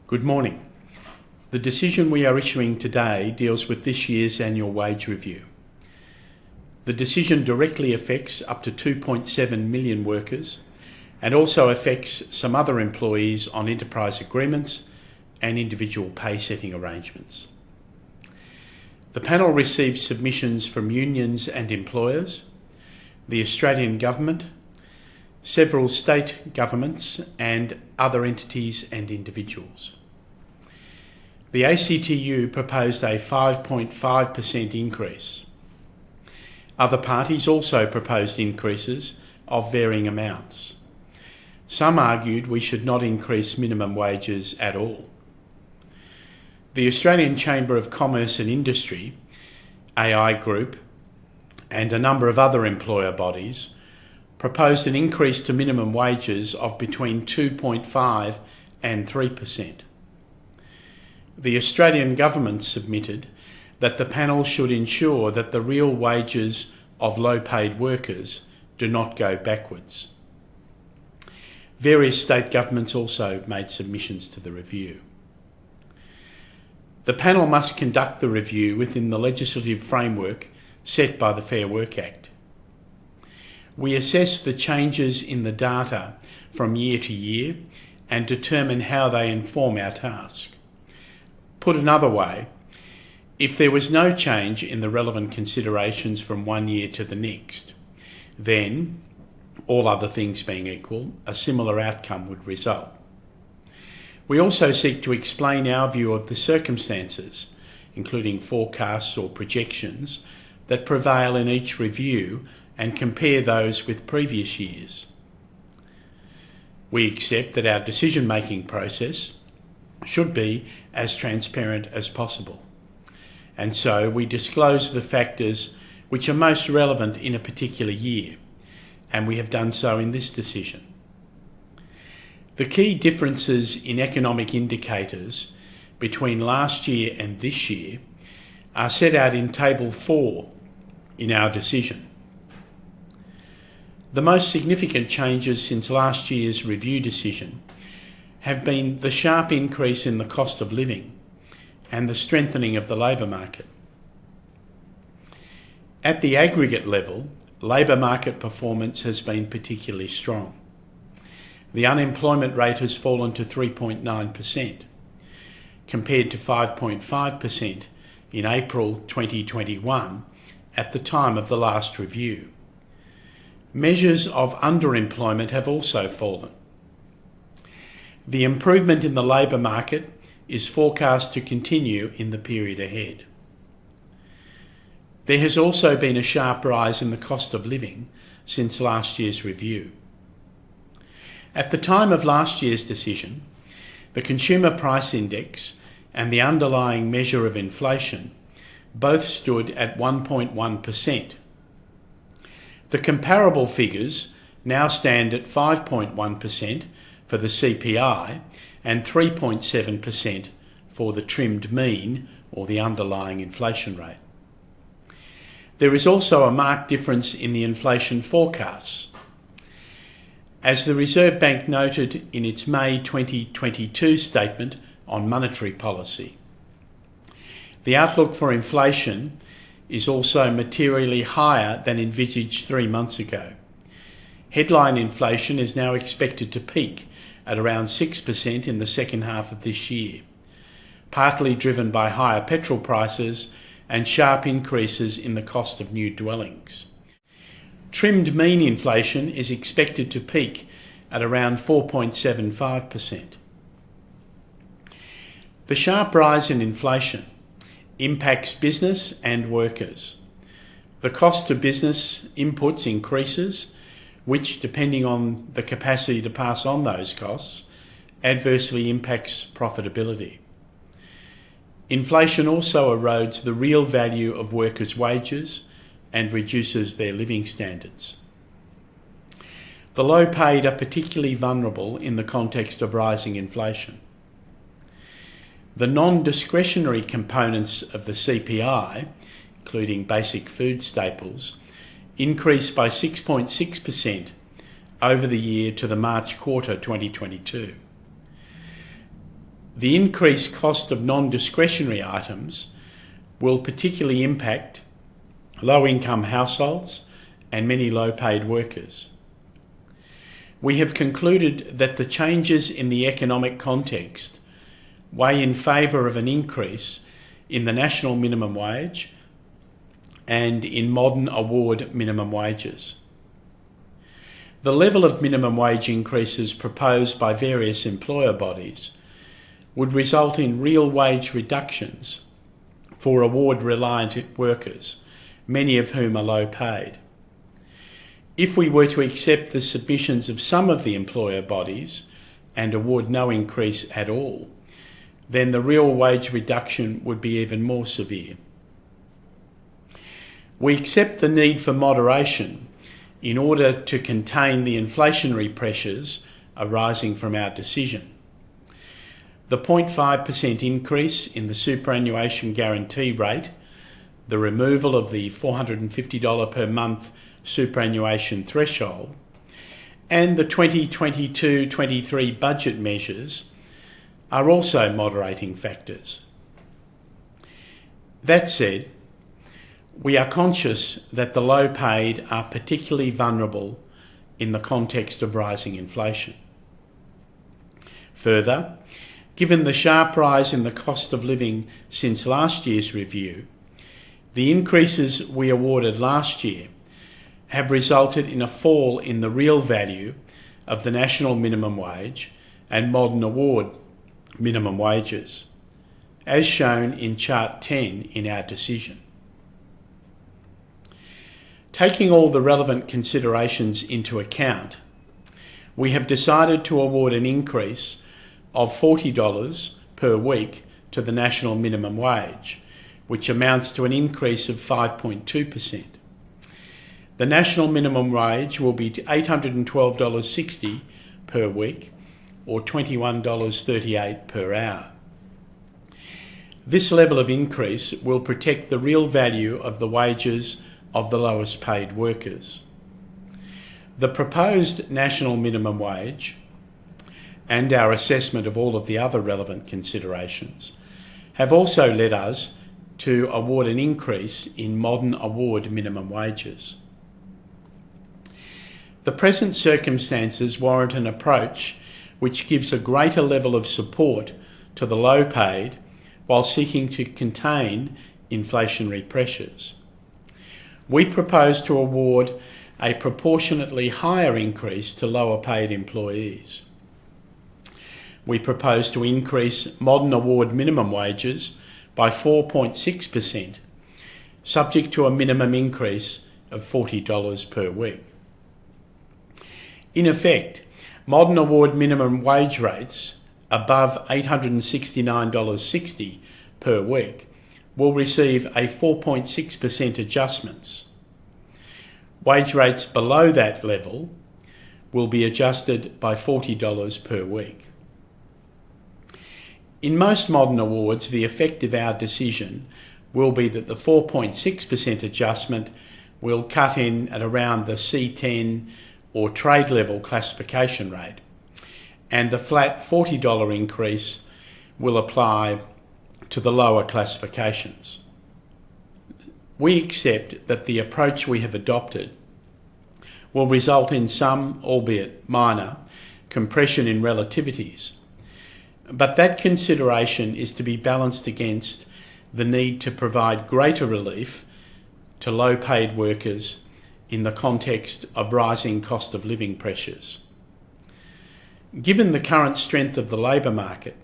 Good morning. The decision we are issuing today deals with this year's annual wage review. The decision directly affects up to 2.7 million workers and also affects some other employees on enterprise agreements and individual pay setting arrangements. The panel received submissions from unions and employers, the Australian Government, several state governments and other entities and individuals. The ACTU proposed a 5.5% increase. Other parties also proposed increases of varying amounts. Some argued we should not increase minimum wages at all. The Australian Chamber of Commerce and Industry, AI Group, and a number of other employer bodies proposed an increase to minimum wages of between 2.5% and 3%. The Australian Government submitted that the panel should ensure that the real wages of low-paid workers do not go backwards. Various state governments also made submissions to the review. The panel must conduct the review within the legislative framework set by the Fair Work Act. We assess the changes in the data from year to year and determine how they inform our task. Put another way, if there was no change in the relevant considerations from one year to the next, then, all other things being equal, a similar outcome would result. We also seek to explain our view of the circumstances, including forecasts or projections, that prevail in each review and compare those with previous years. We accept that our decision-making process should be as transparent as possible, and so we disclose the factors which are most relevant in a particular year, and we have done so in this decision. The key differences in economic indicators between last year and this year are set out in Table 4 in our decision. The most significant changes since last year's review decision have been the sharp increase in the cost of living and the strengthening of the labour market. At the aggregate level, labour market performance has been particularly strong. The unemployment rate has fallen to 3.9%, compared to 5.5% in April 2021 at the time of the last review. Measures of underemployment have also fallen. The improvement in the labour market is forecast to continue in the period ahead. There has also been a sharp rise in the cost of living since last year's review. At the time of last year's decision, the Consumer Price Index and the underlying measure of inflation both stood at 1.1%. The comparable figures now stand at 5.1% for the CPI and 3.7% for the trimmed mean, or the underlying inflation rate. There is also a marked difference in the inflation forecasts. As the Reserve Bank noted in its May 2022 statement on monetary policy, the outlook for inflation is also materially higher than envisaged 3 months ago. Headline inflation is now expected to peak at around 6% in the second half of this year, partly driven by higher petrol prices and sharp increases in the cost of new dwellings. Trimmed mean inflation is expected to peak at around 4.75%. The sharp rise in inflation impacts business and workers. The cost of business inputs increases, which, depending on the capacity to pass on those costs, adversely impacts profitability. Inflation also erodes the real value of workers' wages and reduces their living standards. The low paid are particularly vulnerable in the context of rising inflation. The non-discretionary components of the CPI, including basic food staples, increased by 6.6% over the year to the March quarter 2022. The increased cost of non-discretionary items will particularly impact low-income households and many low-paid workers. We have concluded that the changes in the economic context weigh in favour of an increase in the national minimum wage and in modern award minimum wages. The level of minimum wage increases proposed by various employer bodies would result in real wage reductions for award-reliant workers, many of whom are low paid. If we were to accept the submissions of some of the employer bodies and award no increase at all, then the real wage reduction would be even more severe. We accept the need for moderation in order to contain the inflationary pressures arising from our decision. The 0.5% increase in the superannuation guarantee rate, the removal of the $450 per month superannuation threshold, and the 2022-23 budget measures are also moderating factors. That said, we are conscious that the low paid are particularly vulnerable in the context of rising inflation. Further, given the sharp rise in the cost of living since last year's review, the increases we awarded last year have resulted in a fall in the real value of the national minimum wage and modern award minimum wages, as shown in Chart 10 in our decision. Taking all the relevant considerations into account, we have decided to award an increase of $40 per week to the national minimum wage, which amounts to an increase of 5.2%. The national minimum wage will be $812.60 per week, or $21.38 per hour. This level of increase will protect the real value of the wages of the lowest paid workers. The proposed national minimum wage and our assessment of all of the other relevant considerations have also led us to award an increase in modern award minimum wages. The present circumstances warrant an approach which gives a greater level of support to the low paid while seeking to contain inflationary pressures. We propose to award a proportionately higher increase to lower paid employees. We propose to increase modern award minimum wages by 4.6%, subject to a minimum increase of $40 per week. In effect, modern award minimum wage rates above $869.60 per week will receive a 4.6% adjustments. Wage rates below that level will be adjusted by $40 per week. In most modern awards, the effect of our decision will be that the 4.6% adjustment will cut in at around the C10 or trade level classification rate, and the flat $40 increase will apply to the lower classifications. We accept that the approach we have adopted will result in some, albeit minor, compression in relativities, but that consideration is to be balanced against the need to provide greater relief to low-paid workers in the context of rising cost of living pressures. Given the current strength of the labour market,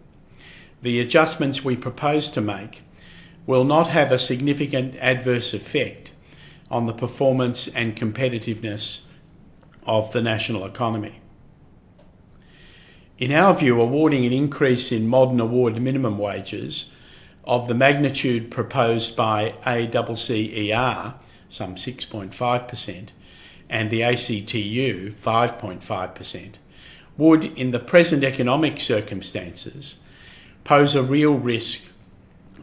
the adjustments we propose to make will not have a significant adverse effect on the performance and competitiveness of the national economy. In our view, awarding an increase in modern award minimum wages of the magnitude proposed by ACCER, some 6.5%, and the ACTU, 5.5%, would, in the present economic circumstances, pose a real risk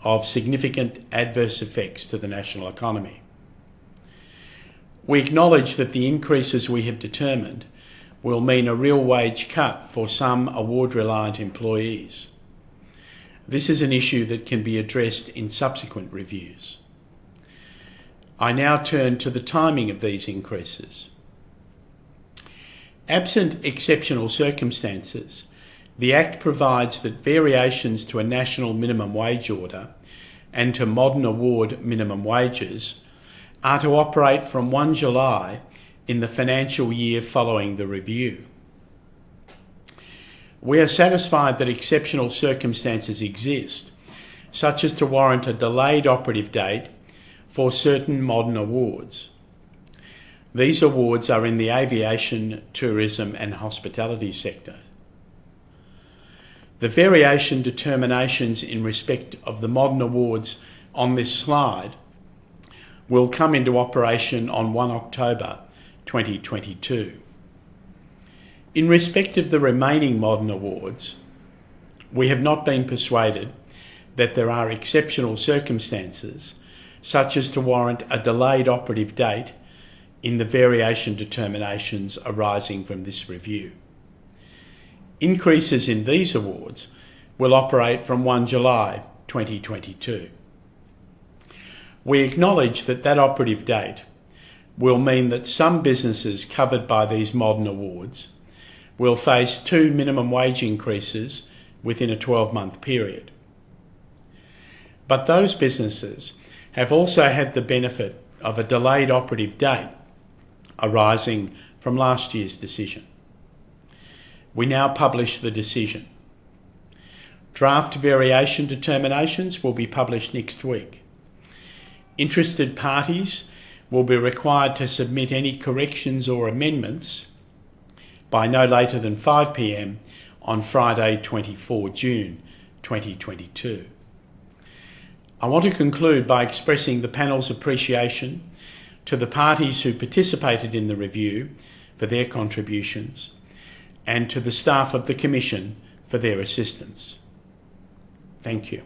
of significant adverse effects to the national economy. We acknowledge that the increases we have determined will mean a real wage cut for some award-reliant employees. This is an issue that can be addressed in subsequent reviews. I now turn to the timing of these increases. Absent exceptional circumstances, the Act provides that variations to a national minimum wage order and to modern award minimum wages are to operate from 1 July in the financial year following the review. We are satisfied that exceptional circumstances exist, such as to warrant a delayed operative date for certain modern awards. These awards are in the aviation, tourism and hospitality sector. The variation determinations in respect of the modern awards on this slide will come into operation on 1 October 2022. In respect of the remaining modern awards, we have not been persuaded that there are exceptional circumstances such as to warrant a delayed operative date in the variation determinations arising from this review. Increases in these awards will operate from 1 July 2022. We acknowledge that that operative date will mean that some businesses covered by these modern awards will face 2 minimum wage increases within a 12-month period. But those businesses have also had the benefit of a delayed operative date arising from last year's decision. We now publish the decision. Draft variation determinations will be published next week. Interested parties will be required to submit any corrections or amendments by no later than 5 p.m. on Friday, 24 June 2022. I want to conclude by expressing the panel's appreciation to the parties who participated in the review for their contributions and to the staff of the Commission for their assistance. Thank you.